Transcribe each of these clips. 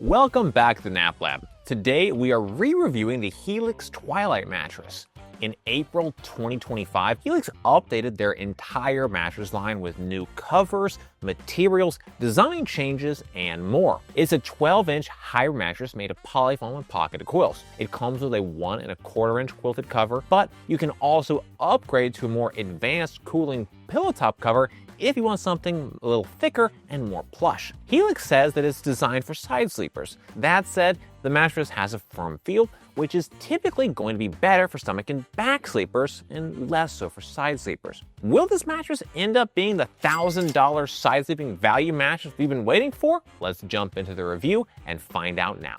Welcome back to the Nap Lab. Today we are re-reviewing the Helix Twilight mattress. In April 2025, Helix updated their entire mattress line with new covers, materials, design changes, and more. It's a 12-inch hybrid mattress made of polyfoam and pocketed coils. It comes with a 1¼ inch quilted cover, but you can also upgrade to a more advanced cooling pillow top cover if you want something a little thicker and more plush. Helix says that it's designed for side sleepers. That said, the mattress has a firm feel, which is typically going to be better for stomach and back sleepers and less so for side sleepers. Will this mattress end up being the $1,000 side sleeping value mattress we've been waiting for? Let's jump into the review and find out now.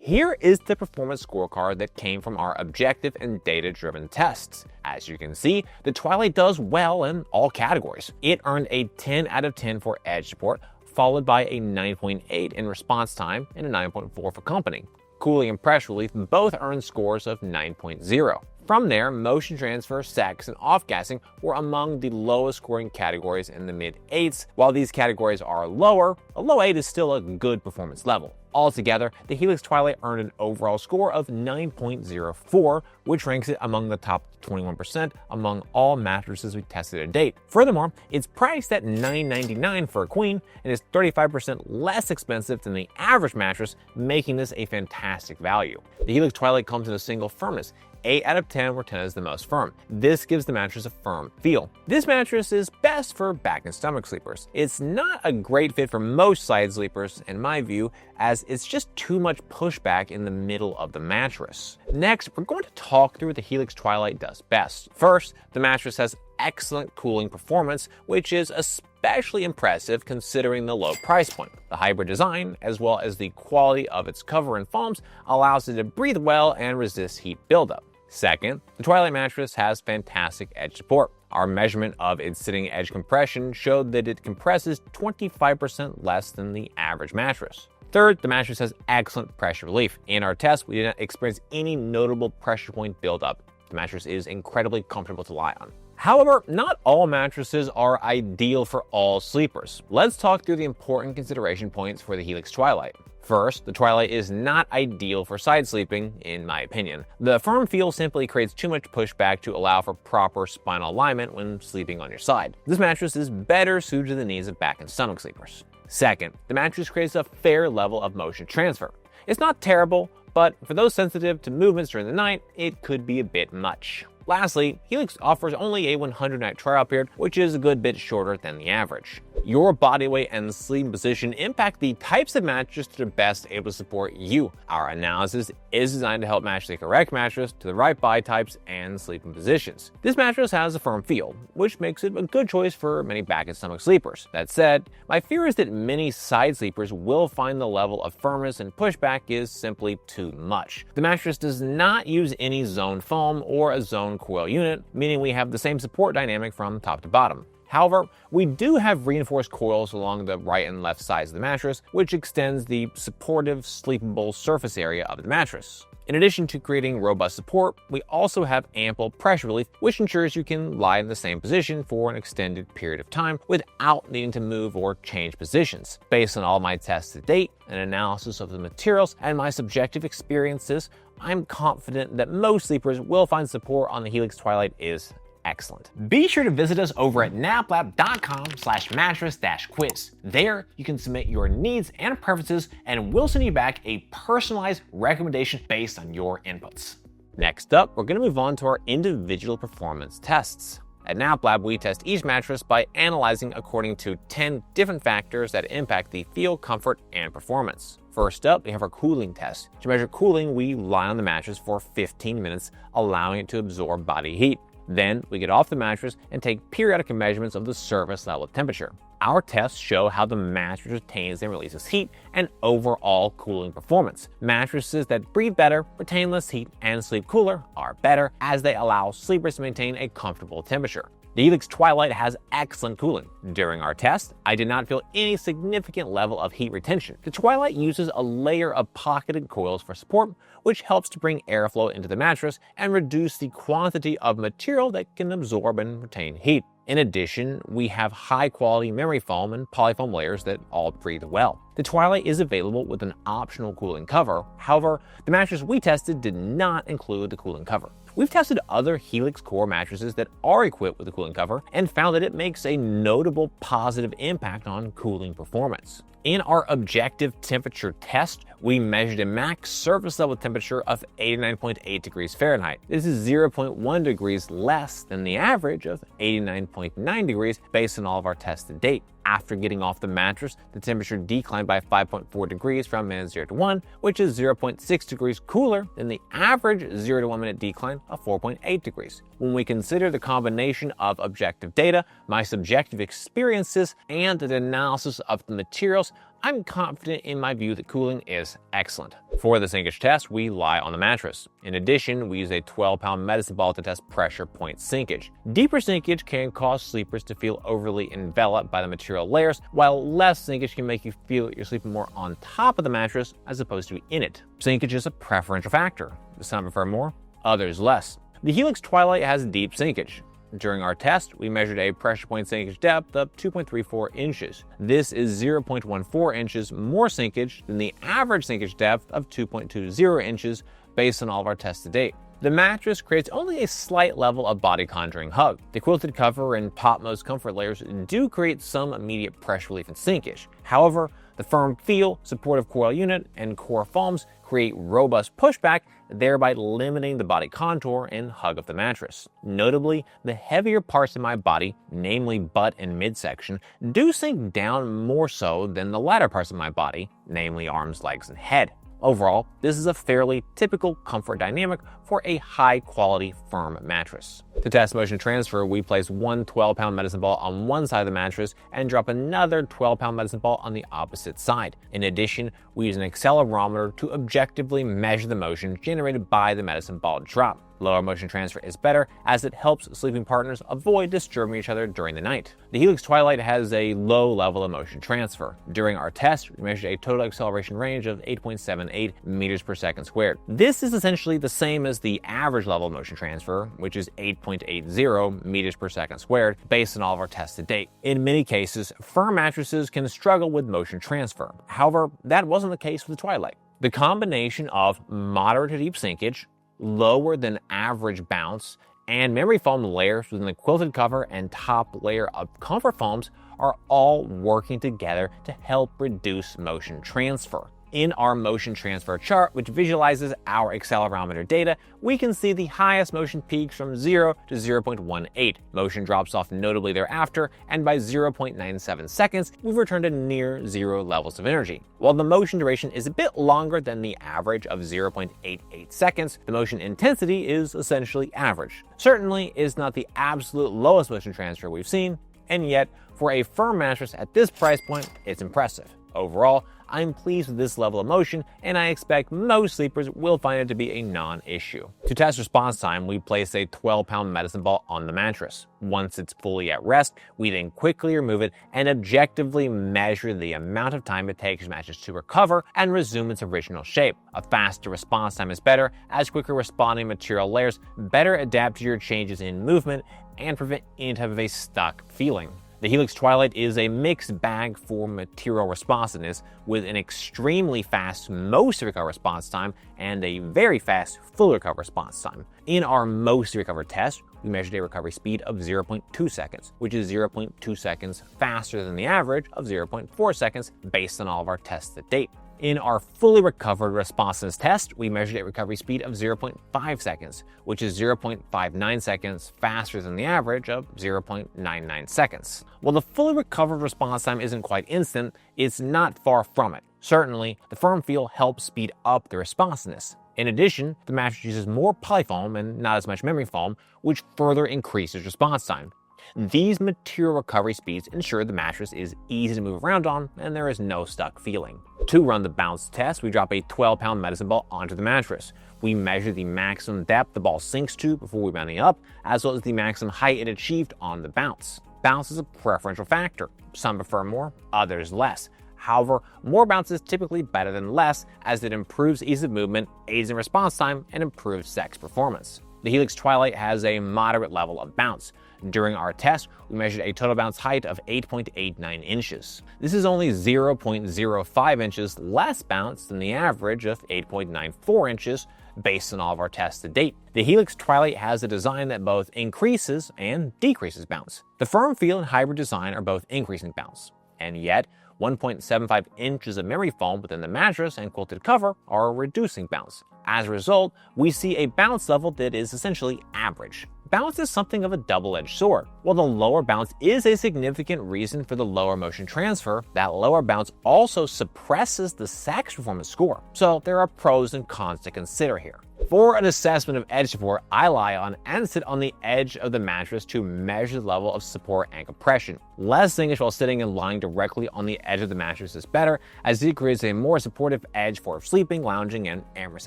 Here is the performance scorecard that came from our objective and data-driven tests. As you can see, the Twilight does well in all categories. It earned a 10 out of 10 for edge support, followed by a 9.8 in response time and a 9.4 for company. Cooling and pressure relief both earned scores of 9.0. From there, motion transfer, sex, and off-gassing were among the lowest scoring categories in the mid-8s. While these categories are lower, a low 8 is still a good performance level. Altogether, the Helix Twilight earned an overall score of 9.04, which ranks it among the top 21% among all mattresses we tested to date. Furthermore, it's priced at $999 for a queen and is 35% less expensive than the average mattress, making this a fantastic value. The Helix Twilight comes in a single firmness, 8 out of 10 where 10 is the most firm. This gives the mattress a firm feel. This mattress is best for back and stomach sleepers. It's not a great fit for most side sleepers, in my view, as it's just too much pushback in the middle of the mattress. Next, we're going to talk through what the Helix Twilight does best. First, the mattress has excellent cooling performance, which is especially impressive considering the low price point. The hybrid design, as well as the quality of its cover and foams, allows it to breathe well and resist heat buildup. Second, the Twilight mattress has fantastic edge support. Our measurement of its sitting edge compression showed that it compresses 25% less than the average mattress. Third, the mattress has excellent pressure relief. In our test, we did not experience any notable pressure point buildup. The mattress is incredibly comfortable to lie on. However, not all mattresses are ideal for all sleepers. Let's talk through the important consideration points for the Helix Twilight. First, the Twilight is not ideal for side sleeping, in my opinion. The firm feel simply creates too much pushback to allow for proper spinal alignment when sleeping on your side. This mattress is better suited to the needs of back and stomach sleepers. Second, the mattress creates a fair level of motion transfer. It's not terrible, but for those sensitive to movements during the night, it could be a bit much. Lastly, Helix offers only a 100-night trial period, which is a good bit shorter than the average. Your body weight and sleeping position impact the types of mattress that are best able to support you. Our analysis is designed to help match the correct mattress to the right body types and sleeping positions. This mattress has a firm feel, which makes it a good choice for many back and stomach sleepers. That said, my fear is that many side sleepers will find the level of firmness and pushback is simply too much. The mattress does not use any zone foam or a zone coil unit, meaning we have the same support dynamic from top to bottom. However, we do have reinforced coils along the right and left sides of the mattress, which extends the supportive, sleepable surface area of the mattress. In addition to creating robust support, we also have ample pressure relief, which ensures you can lie in the same position for an extended period of time without needing to move or change positions. Based on all my tests to date, an analysis of the materials, and my subjective experiences, I'm confident that most sleepers will find support on the Helix Twilight is excellent. Be sure to visit us over at naplab.com/mattress-quiz. There, you can submit your needs and preferences, and we'll send you back a personalized recommendation based on your inputs. Next up, we're going to move on to our individual performance tests. At NapLab, we test each mattress by analyzing according to 10 different factors that impact the feel, comfort, and performance. First up, we have our cooling test. To measure cooling, we lie on the mattress for 15 minutes, allowing it to absorb body heat. Then we get off the mattress and take periodic measurements of the surface level temperature. Our tests show how the mattress retains and releases heat and overall cooling performance. Mattresses that breathe better, retain less heat, and sleep cooler are better as they allow sleepers to maintain a comfortable temperature. The Helix Twilight has excellent cooling. During our test, I did not feel any significant level of heat retention. The Twilight uses a layer of pocketed coils for support, which helps to bring airflow into the mattress and reduce the quantity of material that can absorb and retain heat. In addition, we have high-quality memory foam and polyfoam layers that all breathe well. The Twilight is available with an optional cooling cover. However, the mattress we tested did not include the cooling cover. We've tested other Helix core mattresses that are equipped with a cooling cover and found that it makes a notable positive impact on cooling performance. In our objective temperature test, we measured a max surface level temperature of 89.8 degrees Fahrenheit. This is 0.1 degrees less than the average of 89.9 degrees based on all of our tests to date. After getting off the mattress, the temperature declined by 5.4 degrees from minute 0 to 1, which is 0.6 degrees cooler than the average 0 to 1 minute decline of 4.8 degrees. When we consider the combination of objective data, my subjective experiences, and the analysis of the materials, I'm confident in my view that cooling is excellent. For the Sinkage test, we lie on the mattress. In addition, we use a 12-pound medicine ball to test pressure point sinkage. Deeper sinkage can cause sleepers to feel overly enveloped by the material layers, while less sinkage can make you feel that you're sleeping more on top of the mattress as opposed to in it. Sinkage is a preferential factor. Some prefer more, others less. The Helix Twilight has deep sinkage. During our test, we measured a pressure point sinkage depth of 2.34 inches. This is 0.14 inches more sinkage than the average sinkage depth of 2.20 inches based on all of our tests to date. The mattress creates only a slight level of body contouring hug. The quilted cover and Popmost comfort layers do create some immediate pressure relief and sinkage. However, the firm feel, supportive coil unit, and core foams create robust pushback, thereby limiting the body contour and hug of the mattress. Notably, the heavier parts of my body, namely butt and midsection, do sink down more so than the lighter parts of my body, namely arms, legs, and head. Overall, this is a fairly typical comfort dynamic for a high-quality firm mattress. To test motion transfer, we place one 12-pound medicine ball on one side of the mattress and drop another 12-pound medicine ball on the opposite side. In addition, we use an accelerometer to objectively measure the motion generated by the medicine ball drop. Lower motion transfer is better as it helps sleeping partners avoid disturbing each other during the night. The Helix Twilight has a low level of motion transfer. During our test, we measured a total acceleration range of 8.78 meters per second squared. This is essentially the same as the average level of motion transfer, which is 8.80 meters per second squared, based on all of our tests to date. In many cases, firm mattresses can struggle with motion transfer. However, that wasn't the case with the Twilight. The combination of moderate to deep sinkage, lower than average bounce, and memory foam layers within the quilted cover and top layer of comfort foams are all working together to help reduce motion transfer. In our motion transfer chart, which visualizes our accelerometer data, we can see the highest motion peaks from 0 to 0.18. Motion drops off notably thereafter, and by 0.97 seconds, we've returned to near zero levels of energy. While the motion duration is a bit longer than the average of 0.88 seconds, the motion intensity is essentially average. Certainly is not the absolute lowest motion transfer we've seen, and yet, for a firm mattress at this price point, it's impressive. Overall, I'm pleased with this level of motion, and I expect most sleepers will find it to be a non-issue. To test response time, we place a 12-pound medicine ball on the mattress. Once it's fully at rest, we then quickly remove it and objectively measure the amount of time it takes the mattress to recover and resume its original shape. A faster response time is better, as quicker responding material layers better adapt to your changes in movement and prevent any type of a stuck feeling. The Helix Twilight is a mixed bag for material responsiveness, with an extremely fast most recover response time and a very fast full recover response time. In our most recover test, we measured a recovery speed of 0.2 seconds, which is 0.2 seconds faster than the average of 0.4 seconds based on all of our tests to date. In our fully recovered responsiveness test, we measured a recovery speed of 0.5 seconds, which is 0.59 seconds faster than the average of 0.99 seconds. While the fully recovered response time isn't quite instant, it's not far from it. Certainly, the firm feel helps speed up the responsiveness. In addition, the mattress uses more polyfoam and not as much memory foam, which further increases response time. These material recovery speeds ensure the mattress is easy to move around on and there is no stuck feeling. To run the bounce test, we drop a 12-pound medicine ball onto the mattress. We measure the maximum depth the ball sinks to before we bounding up, as well as the maximum height it achieved on the bounce. Bounce is a preferential factor. Some prefer more, others less. However, more bounce is typically better than less, as it improves ease of movement, aids in response time, and improves sex performance. The Helix Twilight has a moderate level of bounce. During our test, we measured a total bounce height of 8.89 inches. This is only 0.05 inches less bounce than the average of 8.94 inches based on all of our tests to date. The Helix Twilight has a design that both increases and decreases bounce. The firm feel and hybrid design are both increasing bounce, and yet 1.75 inches of memory foam within the mattress and quilted cover are reducing bounce. As a result, we see a bounce level that is essentially average. Bounce is something of a double-edged sword. While the lower bounce is a significant reason for the lower motion transfer, that lower bounce also suppresses the sex performance score. So there are pros and cons to consider here. For an assessment of edge support, I lie on and sit on the edge of the mattress to measure the level of support and compression. Less sinkage while sitting and lying directly on the edge of the mattress is better, as it creates a more supportive edge for sleeping, lounging, and amorous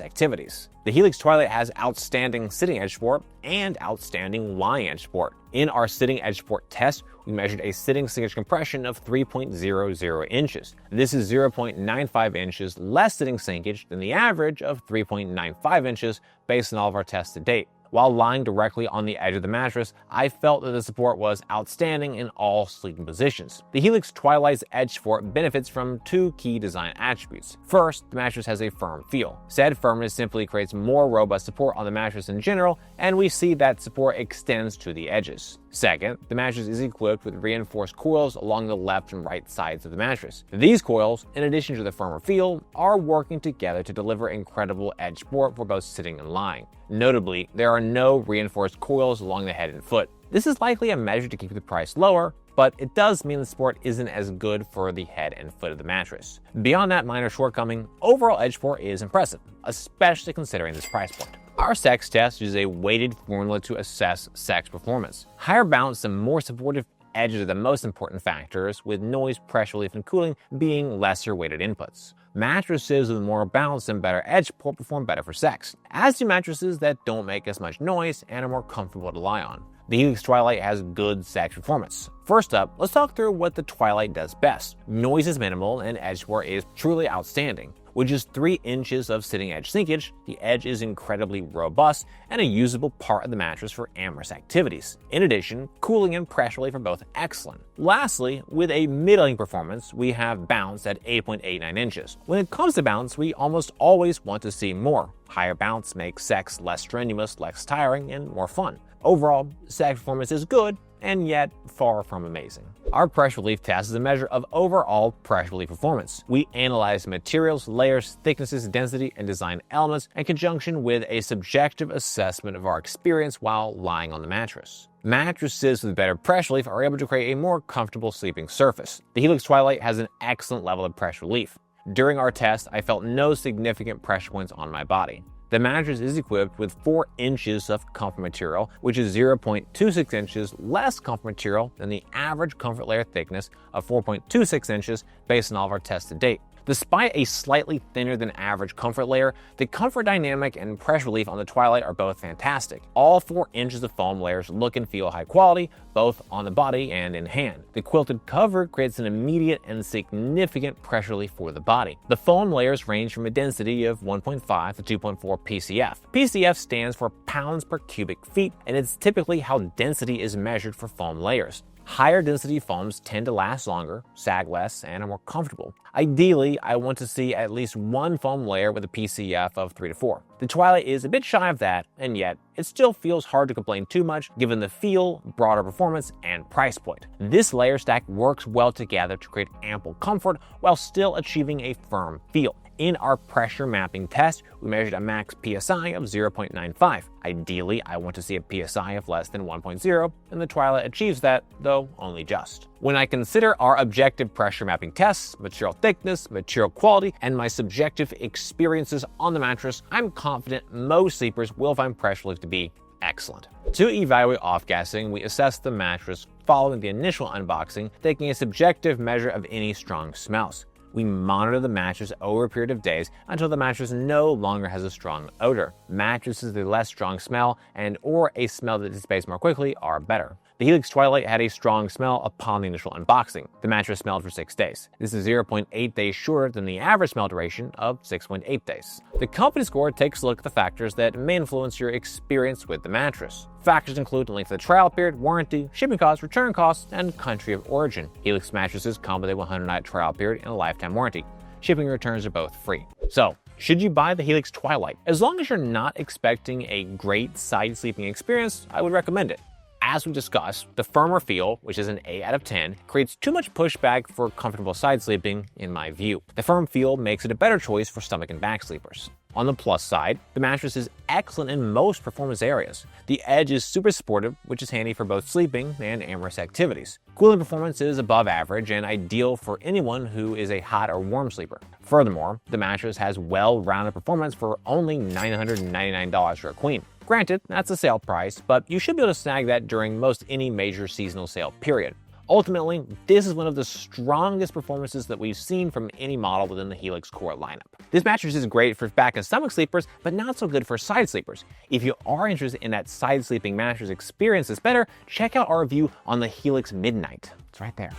activities. The Helix Twilight has outstanding sitting edge support and outstanding lying edge support. In our sitting edge support test, we measured a sitting sinkage compression of 3.00 inches. This is 0.95 inches less sitting sinkage than the average of 3.95 inches based on all of our tests to date. While lying directly on the edge of the mattress, I felt that the support was outstanding in all sleeping positions. The Helix Twilight's edge support benefits from two key design attributes. First, the mattress has a firm feel. Said firmness simply creates more robust support on the mattress in general, and we see that support extends to the edges. Second, the mattress is equipped with reinforced coils along the left and right sides of the mattress. These coils, in addition to the firmer feel, are working together to deliver incredible edge support for both sitting and lying. Notably, there are no reinforced coils along the head and foot. This is likely a measure to keep the price lower, but it does mean the support isn't as good for the head and foot of the mattress. Beyond that minor shortcoming, overall edge support is impressive, especially considering this price point. Our sex test uses a weighted formula to assess sex performance. Higher bounce and more supportive edges are the most important factors, with noise, pressure relief, and cooling being lesser weighted inputs. Mattresses with more bounce and better edge support perform better for sex, as do mattresses that don't make as much noise and are more comfortable to lie on. The Helix Twilight has good sex performance. First up, let's talk through what the Twilight does best. Noise is minimal and edge support is truly outstanding. With just 3 inches of sitting edge sinkage, the edge is incredibly robust and a usable part of the mattress for amorous activities. In addition, cooling and pressure relief are both excellent. Lastly, with a middling performance, we have bounce at 8.89 inches. When it comes to bounce, we almost always want to see more. Higher bounce makes sex less strenuous, less tiring, and more fun. Overall, sex performance is good, and yet far from amazing. Our pressure relief test is a measure of overall pressure relief performance. We analyze materials, layers, thicknesses, density, and design elements in conjunction with a subjective assessment of our experience while lying on the mattress. Mattresses with better pressure relief are able to create a more comfortable sleeping surface. The Helix Twilight has an excellent level of pressure relief. During our test, I felt no significant pressure points on my body. The mattress is equipped with 4 inches of comfort material, which is 0.26 inches less comfort material than the average comfort layer thickness of 4.26 inches based on all of our tests to date. Despite a slightly thinner than average comfort layer, the comfort dynamic and pressure relief on the Twilight are both fantastic. All 4 inches of foam layers look and feel high quality, both on the body and in hand. The quilted cover creates an immediate and significant pressure relief for the body. The foam layers range from a density of 1.5 to 2.4 PCF. PCF stands for pounds per cubic feet, and it's typically how density is measured for foam layers. Higher density foams tend to last longer, sag less, and are more comfortable. Ideally, I want to see at least one foam layer with a PCF of 3 to 4. The Twilight is a bit shy of that, and yet it still feels hard to complain too much given the feel, broader performance, and price point. This layer stack works well together to create ample comfort while still achieving a firm feel. In our pressure mapping test, we measured a max PSI of 0.95. Ideally, I want to see a PSI of less than 1.0, and the Twilight achieves that, though only just. When I consider our objective pressure mapping tests, material thickness, material quality, and my subjective experiences on the mattress, I'm confident most sleepers will find pressure relief to be excellent. To evaluate off-gassing, we assess the mattress following the initial unboxing, taking a subjective measure of any strong smells. We monitor the mattress over a period of days until the mattress no longer has a strong odor. Mattresses with a less strong smell and or a smell that dissipates more quickly are better. The Helix Twilight had a strong smell upon the initial unboxing. The mattress smelled for 6 days. This is 0.8 days shorter than the average smell duration of 6.8 days. The company score takes a look at the factors that may influence your experience with the mattress. Factors include the length of the trial period, warranty, shipping costs, return costs, and country of origin. Helix mattresses come with a 100-night trial period and a lifetime warranty. Shipping and returns are both free. So, should you buy the Helix Twilight? As long as you're not expecting a great side sleeping experience, I would recommend it. As we discussed, the firmer feel, which is an 8 out of 10, creates too much pushback for comfortable side sleeping, in my view. The firm feel makes it a better choice for stomach and back sleepers. On the plus side, the mattress is excellent in most performance areas. The edge is super supportive, which is handy for both sleeping and amorous activities. Cooling performance is above average and ideal for anyone who is a hot or warm sleeper. Furthermore, the mattress has well-rounded performance for only $999 for a queen. Granted, that's a sale price, but you should be able to snag that during most any major seasonal sale period. Ultimately, this is one of the strongest performances that we've seen from any model within the Helix core lineup. This mattress is great for back and stomach sleepers, but not so good for side sleepers. If you are interested in that side sleeping mattress experience that's better, check out our review on the Helix Midnight. It's right there.